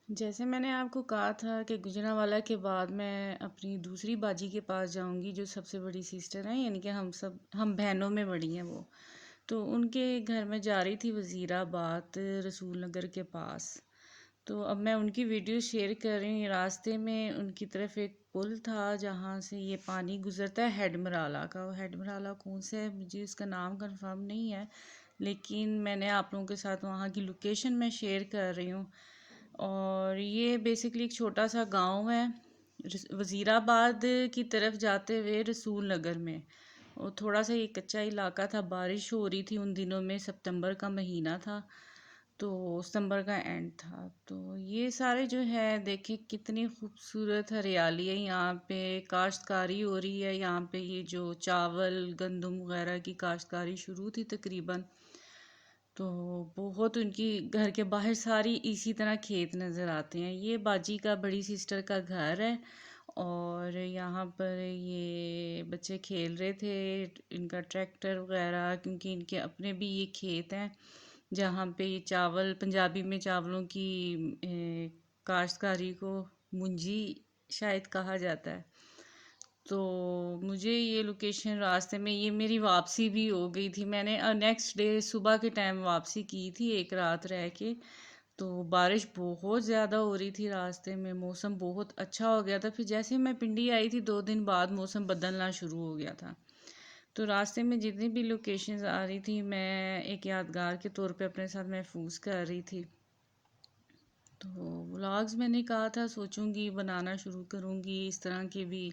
جیسے میں نے آپ کو کہا تھا کہ گوجرانوالہ کے بعد میں اپنی دوسری باجی کے پاس جاؤں گی جو سب سے بڑی سسٹر ہیں، یعنی کہ ہم بہنوں میں بڑی ہیں وہ. تو ان کے گھر میں جا رہی تھی وزیر آباد رسول نگر کے پاس. تو اب میں ان کی ویڈیو شیئر کر رہی ہوں. راستے میں ان کی طرف ایک پل تھا جہاں سے یہ پانی گزرتا ہے ہیڈ مرالہ کا. وہ ہیڈ مرالہ کون سا ہے مجھے اس کا نام کنفرم نہیں ہے، لیکن میں نے آپ لوگوں کے ساتھ وہاں کی لوکیشن میں شیئر کر رہی ہوں. اور یہ بیسکلی ایک چھوٹا سا گاؤں ہے وزیر آباد کی طرف جاتے ہوئے رسول نگر میں. اور تھوڑا سا یہ کچا علاقہ تھا، بارش ہو رہی تھی ان دنوں میں، ستمبر کا مہینہ تھا، تو ستمبر کا اینڈ تھا. تو یہ سارے جو ہے دیکھیں کتنی خوبصورت ہریالی ہے یہاں پہ. کاشتکاری ہو رہی ہے یہاں پہ، یہ جو چاول گندم وغیرہ کی کاشتکاری شروع تھی تقریباً. تو بہت ان کی گھر کے باہر ساری اسی طرح کھیت نظر آتے ہیں. یہ باجی کا بڑی سسٹر کا گھر ہے اور یہاں پر یہ بچے کھیل رہے تھے. ان کا ٹریکٹر وغیرہ، کیونکہ ان کے اپنے بھی یہ کھیت ہیں جہاں پہ یہ چاول، پنجابی میں چاولوں کی کاشتکاری کو منجی شاید کہا جاتا ہے. تو مجھے یہ لوکیشن راستے میں، یہ میری واپسی بھی ہو گئی تھی. میں نے نیکسٹ ڈے صبح کے ٹائم واپسی کی تھی ایک رات رہ کے. تو بارش بہت زیادہ ہو رہی تھی راستے میں، موسم بہت اچھا ہو گیا تھا. پھر جیسے میں پنڈی آئی تھی 2 دن بعد موسم بدلنا شروع ہو گیا تھا. تو راستے میں جتنی بھی لوکیشنز آ رہی تھی میں ایک یادگار کے طور پہ اپنے ساتھ محفوظ کر رہی تھی. تو ولاگز میں نے کہا تھا سوچوں گی بنانا شروع کروں گی اس طرح کے بھی،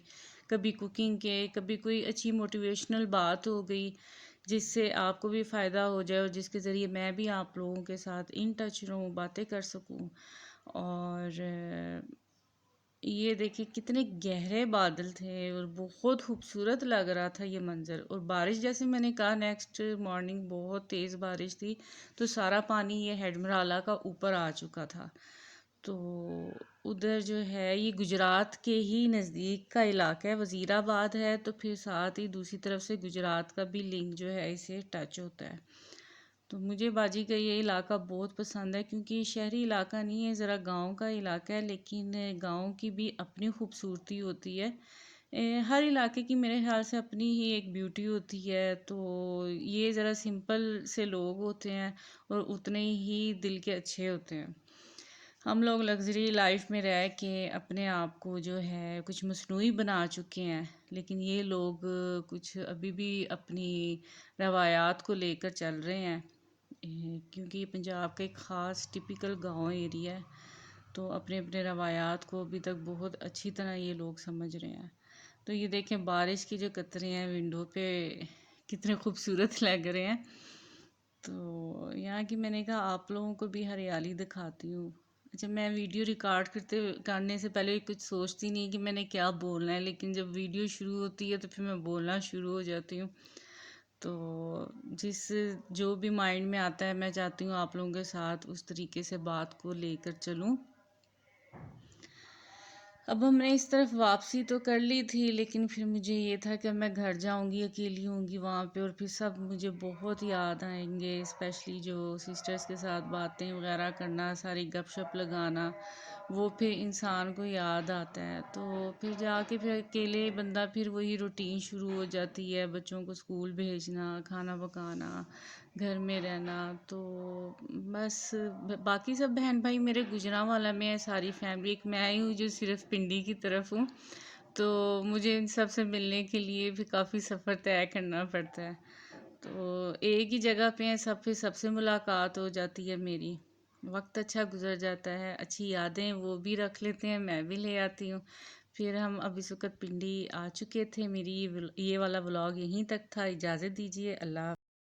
کبھی کوکنگ کے، کبھی کوئی اچھی موٹیویشنل بات ہو گئی جس سے آپ کو بھی فائدہ ہو جائے اور جس کے ذریعے میں بھی آپ لوگوں کے ساتھ ان ٹچ رہوں، باتیں کر سکوں. اور یہ دیکھیں کتنے گہرے بادل تھے اور بہت خوبصورت لگ رہا تھا یہ منظر. اور بارش جیسے میں نے کہا نیکسٹ مارننگ بہت تیز بارش تھی، تو سارا پانی یہ ہیڈ مرالہ کا اوپر آ چکا تھا. تو ادھر جو ہے یہ گجرات کے ہی نزدیک کا علاقہ ہے، وزیر آباد ہے تو پھر ساتھ ہی دوسری طرف سے گجرات کا بھی لنک جو ہے اسے ٹچ ہوتا ہے. تو مجھے باجی کا یہ علاقہ بہت پسند ہے کیونکہ یہ شہری علاقہ نہیں ہے، ذرا گاؤں کا علاقہ ہے، لیکن گاؤں کی بھی اپنی خوبصورتی ہوتی ہے. ہر علاقے کی میرے خیال سے اپنی ہی ایک بیوٹی ہوتی ہے. تو یہ ذرا سمپل سے لوگ ہوتے ہیں اور اتنے ہی دل کے اچھے ہوتے ہیں. ہم لوگ لگژری لائف میں رہ کے اپنے آپ کو جو ہے کچھ مصنوعی بنا چکے ہیں، لیکن یہ لوگ کچھ ابھی بھی اپنی روایات کو لے کر چل رہے ہیں. کیونکہ یہ پنجاب کا ایک خاص ٹپیکل گاؤں ایریا ہے، تو اپنے اپنے روایات کو ابھی تک بہت اچھی طرح یہ لوگ سمجھ رہے ہیں. تو یہ دیکھیں بارش کی جو قطرے ہیں ونڈو پہ کتنے خوبصورت لگ رہے ہیں. تو یہاں کی میں نے کہا آپ لوگوں کو بھی ہریالی دکھاتی ہوں. اچھا، میں ویڈیو ریکارڈ کرنے سے پہلے کچھ سوچتی نہیں کہ میں نے کیا بولنا ہے، لیکن جب ویڈیو شروع ہوتی ہے تو پھر میں بولنا شروع ہو جاتی ہوں. تو جو بھی مائنڈ میں آتا ہے میں چاہتی ہوں آپ لوگوں کے ساتھ اس طریقے سے بات کو لے کر چلوں. اب ہم نے اس طرف واپسی تو کر لی تھی، لیکن پھر مجھے یہ تھا کہ میں گھر جاؤں گی، اکیلی ہوں گی وہاں پہ، اور پھر سب مجھے بہت یاد آئیں گے، اسپیشلی جو سسٹرز کے ساتھ باتیں وغیرہ کرنا، ساری گپ شپ لگانا، وہ پھر انسان کو یاد آتا ہے. تو پھر جا کے پھر اکیلے بندہ پھر وہی روٹین شروع ہو جاتی ہے، بچوں کو اسکول بھیجنا، کھانا پکانا، گھر میں رہنا. تو بس باقی سب بہن بھائی میرے گوجرانوالہ میں ہے، ساری فیملی. ایک میں ہی ہوں جو صرف پنڈی کی طرف ہوں، تو مجھے ان سب سے ملنے کے لیے بھی کافی سفر طے کرنا پڑتا ہے. تو ایک ہی جگہ پہ ہیں سب، پھر سب سے ملاقات ہو جاتی ہے میری. وقت اچھا گزر جاتا ہے، اچھی یادیں وہ بھی رکھ لیتے ہیں، میں بھی لے آتی ہوں. پھر ہم اب اس وقت پنڈی آ چکے تھے. میری یہ والا ولاگ یہیں تک تھا. اجازت دیجیے، اللہ حافظ.